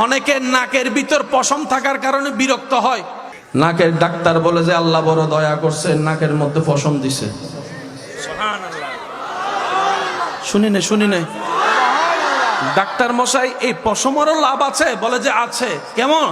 অনেকের নাকের ভিতর পশম থাকার কারণে বিরক্ত হয়। নাকের ডাক্তার বলে যে আল্লাহ বড় দয়া করছে, নাকের মধ্যে পশম দিছে। শুনি নে ডাক্তার মশাই এই পশমেরও লাভ আছে? বলে যে আছে। কেমন?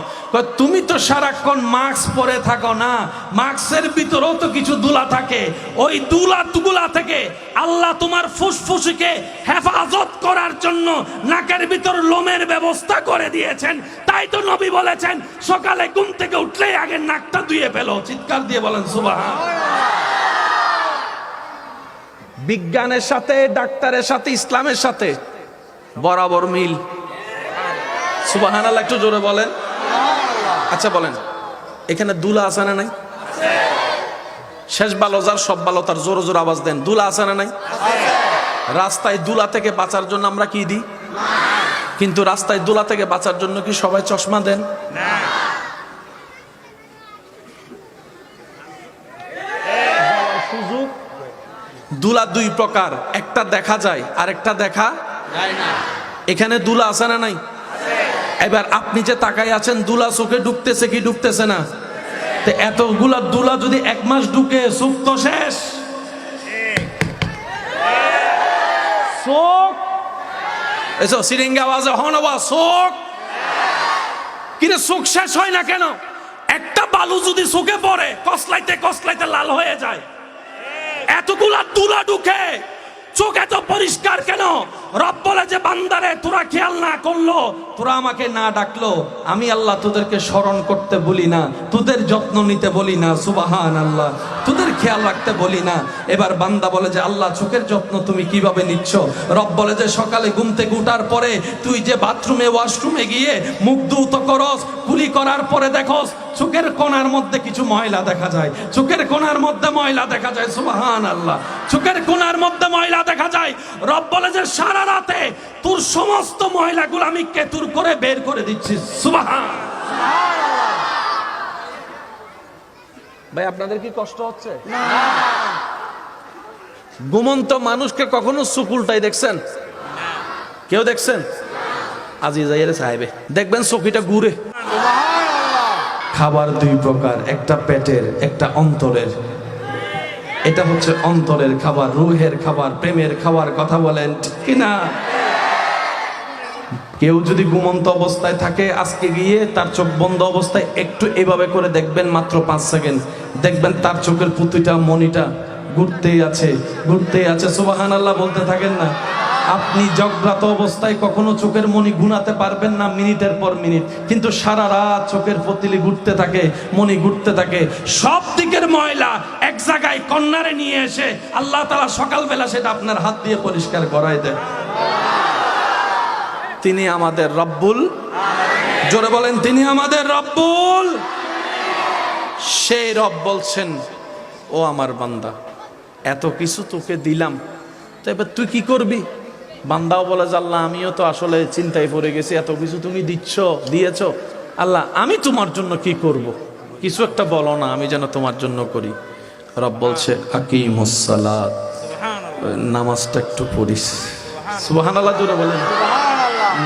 তুমি তো সারাক্ষণ মাস্ক পরে থাকো না, মাস্কের ভিতরেও তো কিছু দুলা থাকে, ওই দুলা থেকে আল্লাহ তোমার ফুসফুসকে হেফাজত করার জন্য নাকের ভিতর লোমের ব্যবস্থা করে দিয়েছেন। তাই তো নবী বলেছেন সকালে ঘুম থেকে উঠলেই আগে নাকটা ধুয়ে ফেলো। চিৎকার দিয়ে বলেন সুবহানাল্লাহ। বিজ্ঞানের সাথে, ডাক্তারের সাথে, ইসলামের সাথে বরাবর মিল। সুবহানাল্লাহ, একটু জোরে বলেন। আচ্ছা বলেন, এখানে দুলা আছে না নাই? শেষ ভালো যার সব ভালো তার, জোরে জোরে আওয়াজ দেন। দুলা আছে না নাই? রাস্তায় দুলা থেকে বাঁচার জন্য আমরা কি দিই? কিন্তু রাস্তায় দুলা থেকে বাঁচার জন্য কি সবাই চশমা দেন? সুযোগ দুলা দুই প্রকার, একটা দেখা যায় আর একটা দেখা যায় না। এখানে দুলা আছে না নাই? এবার আপনি যে তাকাই আছেন, দুলা চোখে ঢুকতেছে কি ঢুকতেছে না? তো এতগুলা দুলা যদি এক মাস ঢুকে, চোখ তো শেষ। চোখ এসো সিরিঙ্গা আওয়াজে হনবা চোখ। কিন্তু চোখ শেষ হয় না কেন? একটা বালু যদি চোখে পড়ে কসলাইতে লাল হয়ে যায়। এতগুলা দুলা ঢুকে, চোখ এত পরিষ্কার কেন? রব বলে যে বান্দারে তোরা খেয়াল না করলো, তোরা আমাকে না ডাকলো, আমি আল্লাহ তোদেরকে স্মরণ করতে বলি না, তোদের যত্ন নিতে বলি না। সুবহানাল্লাহ, তোদের খেয়াল রাখতে বলি না। এবার বান্দা বলে যে আল্লাহ চোখের যত্ন তুমি কিভাবে নিচ্ছ? রব বলে যে সকালে ঘুম থেকে উঠার পরে তুই যে বাথরুমে ওয়াশরুমে গিয়ে মুখ ধুত করস, কুলি করার পরে দেখোস চোখের কোণার মধ্যে কিছু ময়লা দেখা যায়, চোখের কোণার মধ্যে ময়লা দেখা যায়। সুবহানাল্লাহ, চোখের কোণার মধ্যে ময়লা দেখা যায়। রব বলে যে সারা রাতে তোর সমস্ত ময়লাগুলো আমি কেতুর করে বের করে দিচ্ছি। সুবহানাল্লাহ। ভাই আপনাদের কি কষ্ট হচ্ছে? না। ঘুমন্ত মানুষকে কখনো সুকুলটাই দেখছেন? কেউ দেখছেন? আজি যাইরে সাহেবে দেখবেন চকিটা ঘুরে। খাবার দুই প্রকার, একটা পেটের, একটা অন্তরের। এটা হচ্ছে অন্তরের খাবার, রুহের খাবার, প্রেমের খাবার। কথা বলেন ঠিক না? কেউ যদি ঘুমন্ত অবস্থায় থাকে, আজকে গিয়ে তার চোখ বন্ধ অবস্থায় একটু এভাবে করে দেখবেন, মাত্র 5 সেকেন্ড দেখবেন তার চোখের পুঁতিটা মনিটা ঘুরতেই আছে। সুবহানাল্লাহ বলতে থাকেন না। আপনি জাগ্রত অবস্থায় কখনো চোখের মনি গুনাতে পারবেন না মিনিটের পর মিনিট, কিন্তু সারা রাত চোখের পতিলি ঘুরতে থাকে, মনি ঘুরতে থাকে। সব দিকের ময়লা এক জায়গায় কর্নারে নিয়ে এসে আল্লাহ তাআলা সকালবেলা সেটা আপনার হাত দিয়ে পরিষ্কার করায় দেয়। তিনি আমাদের রব্বুল আলামিন। জোরে বলেন, তিনি আমাদের রব্বুল। সেই রব বলছেন, ও আমার বান্দা, এত কিছু তোকে দিলাম, তো এবার তুই কি করবি? বান্দাও বলে যে আল্লাহ আমিও তো আসলে চিন্তায় পড়ে গেছি, এত কিছু তুমি দিয়েছ আল্লাহ, আমি তোমার জন্য কি করব? কিছু একটা বলো না, আমি যেন তোমার জন্য করি। রব বলছে আকিমুস সালাত, নামাজটা একটু পড়িস। সুবহানাল্লাহ, জোরে বলেন,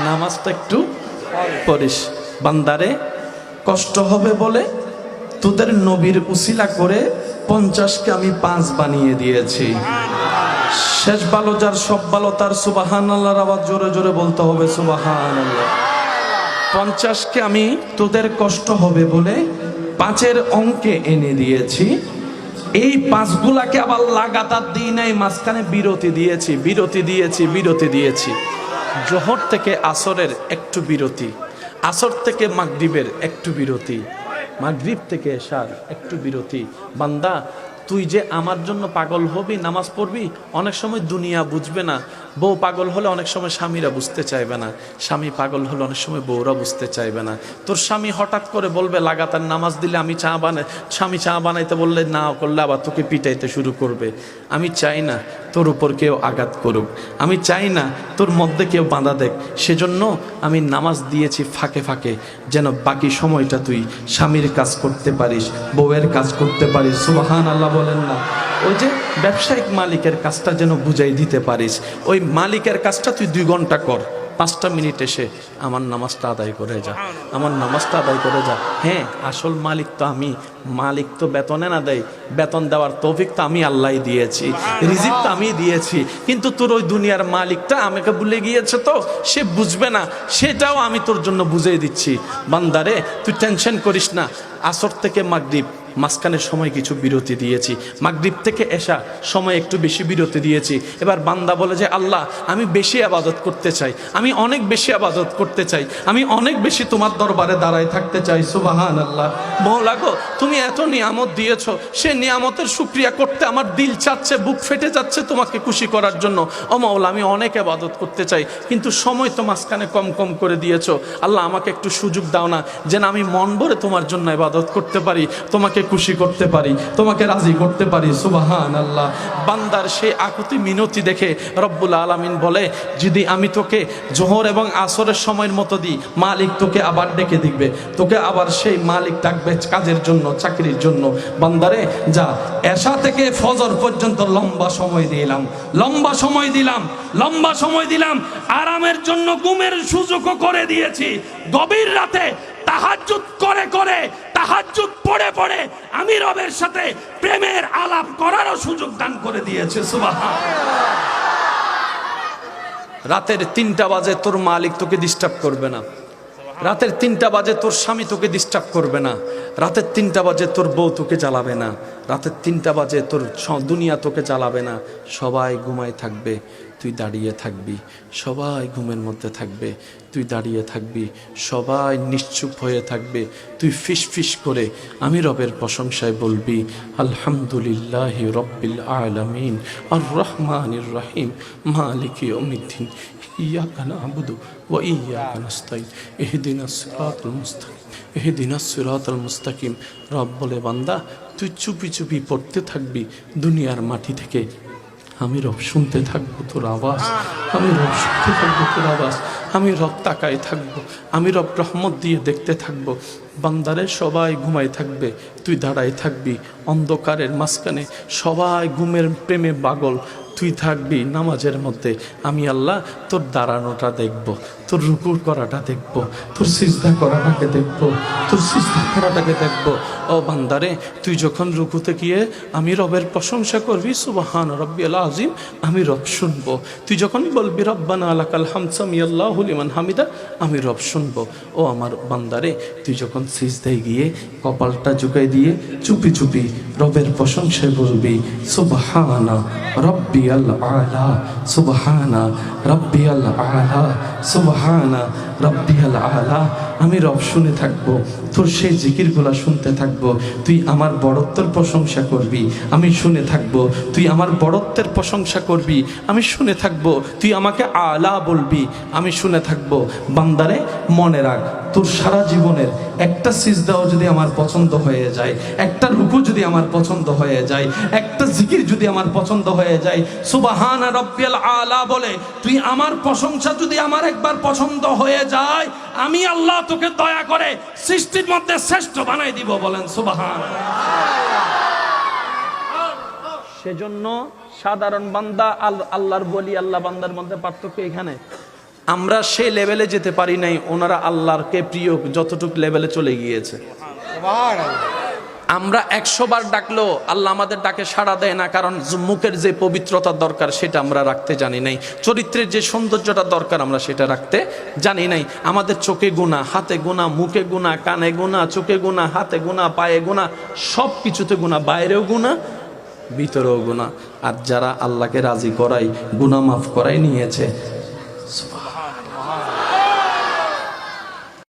নামাজটা একটু পড়িস। বান্দারে কষ্ট হবে বলে তোদের নবীর উসিলা করে 50কে আমি 5 বানিয়ে দিয়েছি। শেষ ভালো যার সব ভালো তার, সুবহানাল্লাহর আওয়াজ জোরে জোরে বলতে হবে। সুবহানাল্লাহ। 50কে আমি তোদের কষ্ট হবে বলে 5-এর অঙ্কে এনে দিয়েছি। এই 5গুলাকে আবার লাগাতার দিই নাই, মাঝখানে বিরতি দিয়েছি। জোহর থেকে আসরের একটু বিরতি, আসর থেকে মাগরিবের একটু বিরতি, মাগরিব থেকে এশার একটু বিরতি। বান্দা তুই যে আমার জন্য পাগল হবি, নামাজ পড়বি, অনেক সময় দুনিয়া বুঝবে না। বউ পাগল হলে অনেক সময় স্বামীরা বুঝতে চাইবে না, স্বামী পাগল হলে অনেক সময় বউরা বুঝতে চাইবে না। তোর স্বামী হঠাৎ করে বলবে লাগাতার নামাজ দিলে স্বামী চা বানাইতে বললে না করলে আবার তোকে পিটাইতে শুরু করবে। আমি চাই না তোর উপর কেউ আঘাত করুক, আমি চাই না তোর মধ্যে কেউ বাধা দেখ। সেজন্য আমি নামাজ দিয়েছি ফাঁকে ফাঁকে, যেন বাকি সময়টা তুই স্বামীর কাজ করতে পারিস, বউয়ের কাজ করতে পারিস। সুবহানাল্লাহ বলেন না? ওই যে ব্যবসায়িক মালিকের কাজটা যেন বুঝাই দিতে পারিস, ওই মালিকের কাজটা তুই 2 ঘন্টা কর, 5টা মিনিট এসে আমার নামাজটা আদায় করে যা, আমার নামাজটা আদায় করে যা। হ্যাঁ, আসল মালিক তো আমি, মালিক তো বেতনে না দেয়, বেতন দেওয়ার তৌফিক তো আমি আল্লাহই দিয়েছি, রিজিক তো আমি দিয়েছি, কিন্তু তোর ওই দুনিয়ার মালিকটা আমাকে ভুলে গিয়েছে, তো সে বুঝবে না, সেটাও আমি তোর জন্য বুঝিয়ে দিচ্ছি। বান্দারে তুই টেনশন করিস না, আসর থেকে মাগরিব মাঝখানে সময় কিছু বিরতি দিয়েছি, মাগরিব থেকে এশা সময় একটু বেশি বিরতি দিয়েছি। এবার বান্দা বলে যে আল্লাহ আমি বেশি আবাদত করতে চাই, আমি অনেক বেশি আবাদত করতে চাই, আমি অনেক বেশি তোমার দরবারে দাঁড়ায় থাকতে চাই। সুবহানাল্লাহ। মওলা গো, তুমি এত নিয়ামত দিয়েছো, সে নিয়ামতের শুকরিয়া করতে আমার দিল চাচ্ছে, বুক ফেটে যাচ্ছে তোমাকে খুশি করার জন্য। ও মওলা, আমি অনেক আবাদত করতে চাই, কিন্তু সময় তো মাঝখানে কম কম করে দিয়েছো। আল্লাহ আমাকে একটু সুযোগ দাও না, যেন আমি মন ভরে তোমার জন্য ইবাদত করতে পারি, তোমাকে খুশি করতে পারি, তোমাকে রাজি করতে পারি। সুবহানাল্লাহ। বান্দার সেই আকুতি মিনতি দেখে রব্বুল আলামিন বলে, যদি আমি তোকে জোহর এবং আসরের সময়ের মতো দিই, মালিক তোকে আবার ডেকে দিবে, তোকে আবার সেই মালিক ডাকবে কাজের জন্য, চাকরির জন্য। বান্দারে যা, এশা থেকে ফজর পর্যন্ত লম্বা সময় দিলাম, লম্বা সময় দিলাম, লম্বা সময় দিলাম, আরামের জন্য ঘুমের সুযোগও করে দিয়েছি। গভীর রাতে তাহাজ্জুদ করে করে, তাহাজ্জুদ পড়ে পড়ে আমি রবের সাথে প্রেমের আলাপ করারও সুযোগ দান করে দিয়েছে। সুবহানাল্লাহ। রাতের 3টা বাজে তোর মালিক তোকে ডিস্টার্ব করবে না, রাতের 3টা বাজে তোর স্বামী তোকে ডিস্টার্ব করবে না, রাতের 3টা বাজে তোর বউ তোকে জ্বালাবে না, রাতের 3টা বাজে তোর দুনিয়া তোকে জ্বালাবে না। সবাই ঘুমায় থাকবে, তুই দাঁড়িয়ে থাকবি, সবাই ঘুমের মধ্যে থাকবে, তুই দাঁড়িয়ে থাকবি, সবাই নিশ্চুপ হয়ে থাকবে, তুই ফিস ফিস করে আমি রবের প্রশংসায় বলবি আলহামদুলিল্লাহি রব্বিল আলামিন আর রহমানির রহিম মালিকি ইয়াউমিদ্দিন ইয়াকা না'বুদু ওয়া ইয়াকা নাস্তাইন ইহদিনাস সিরাতাল মুস্তাকিম ইহদিনাস সিরাতাল মুস্তাকিম। রব বলে, বান্দা তুই চুপি চুপি পড়তে থাকবি দুনিয়ার মাটি থেকে, আমি রব শুনতে থাকবো তোর আওয়াজ, আমি রব শুনতে থাকবো তোর আওয়াজ, আমি রব তাকায় থাকবো, আমি রব রহমত দিয়ে দেখতে থাকবো। বান্দারে সবাই ঘুমায় থাকবে, তুই দাঁড়ায় থাকবি অন্ধকারের মাঝখানে, সবাই ঘুমের প্রেমে পাগল, তুই থাকবি নামাজের মধ্যে। আমি আল্লাহ তোর দাঁড়ানোটা দেখব, তোর রুকু করাটা দেখব, তোর সিজদা করাটাকে দেখব, তোর সিজদা করাটাকে দেখব। ও বান্দারে, তুই যখন রুকুতে গিয়ে আমি রবের প্রশংসা করবি সুবহান রব্বিল আযীম, আমি রব শুনবো। তুই যখন বলবি রব্বানা লাকাল হামদ সামিআল্লাহু লিমান হামিদা, আমি রব শুনবো। ও আমার বান্দারে, তুই যখন সিজদায় গিয়ে কপালটা ঝুঁকাই দিয়ে চুপি চুপি রবের প্রশংসায় বলবি সুবহানা রব্বিয়াল আলা, সুবহানা রব্বিয়াল আলা, সুবহানা রব্বিয়াল আলা, আমি রব শুনে থাকবো, তোর সেই জিকিরগুলা শুনতে থাকবো। তুই আমার বড়ত্বের প্রশংসা করবি, আমি শুনে থাকবো। তুই আমার বড়ত্বের প্রশংসা করবি, আমি শুনে থাকবো। তুই আমাকে আলা বলবি, আমি শুনে থাকবো। বান্দারে মনে রাখ, তোর সারা জীবনের একটা সিজদাও যদি আমার পছন্দ হয়ে যায়, একটা রুকু যদি আমার পছন্দ হয়ে যায়, একটা জিকির যদি আমার পছন্দ হয়ে যায়, সুবহানা রব্বিয়াল আলা বলে তুই আমার প্রশংসা যদি আমার একবার পছন্দ হয়ে যায়, আমি আল্লাহ তোকে দয়া করে সৃষ্টির মধ্যে শ্রেষ্ঠ বানাই দিব। বলেন সুবহানাল্লাহ। সেজন্য সাধারণ বান্দা আল্লাহর বলি, আল্লাহ বান্দার মধ্যে পার্থক্য এখানে। আমরা সে লেভেলে যেতে পারি নাই, ওনারা আল্লাহরকে প্রিয় যতটুকু লেভেলে চলে গিয়েছে। আমরা 100 বার ডাকলেও আল্লাহ আমাদের ডাকে সাড়া দেয় না, কারণ মুখের যে পবিত্রতা দরকার সেটা আমরা রাখতে জানি নাই, চরিত্রের যে সৌন্দর্যটা দরকার আমরা সেটা রাখতে জানি নাই। আমাদের চোখে গুণা, হাতে গুণা, মুখে গুণা, কানে গুণা, চোখে গুণা, হাতে গুণা, পায়ে গুণা, সব কিছুতে গুণা, বাইরেও গুণা, ভিতরেও গুণা। আর যারা আল্লাহকে রাজি করাই, গুণা মাফ করাই নিয়েছে,